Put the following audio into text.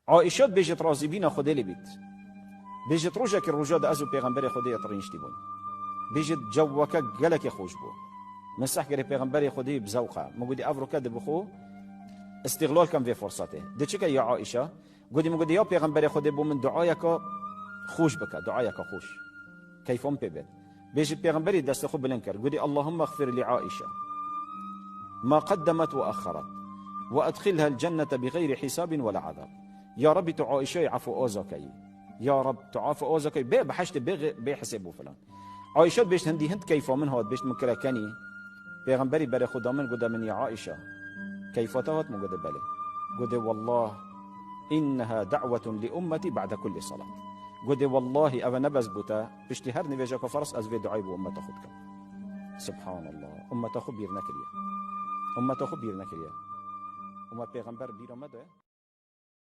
عائشة بيجت راضي بينا خدي لي بيت بيجت روجك الرجاد أزو بيغمبري خدي يطرينش تبون بيجت جوك قالك يخوش بو مسح قري بيغمبري خدي بزوقة مقودي أفرو كد بخو استغلال كم في فرصته دي چكا يا عائشة قودي مقودي يا بيغمبري خدي بو من دعايك خوش بك دعايك خوش كيفهم بيبت بيجت بيغمبري دست خو بلنكر قودي اللهم اغفر لعائشة ما قدمت وأخرت وأدخلها الجنة بغير حساب ولا عذاب يا رب تعائشة عفو أوزكي يا رب تعافو أوزكي بحشت بحسبه فلان عائشة بيشت هندي هند كيف من هاد بيشت مكركني بيغمبري بري خدا من قد من يا عائشة كيف تهات من قد بلي قد والله إنها دعوة لأمتي بعد كل صلاة قد والله أبا نبز بوتا بيشتي هر نفجاك فرس أزفي دعاي بو أمة خدك سبحان الله أمة خبير نكريا أمة خبير نكريا أمة بيغمبر بيرمده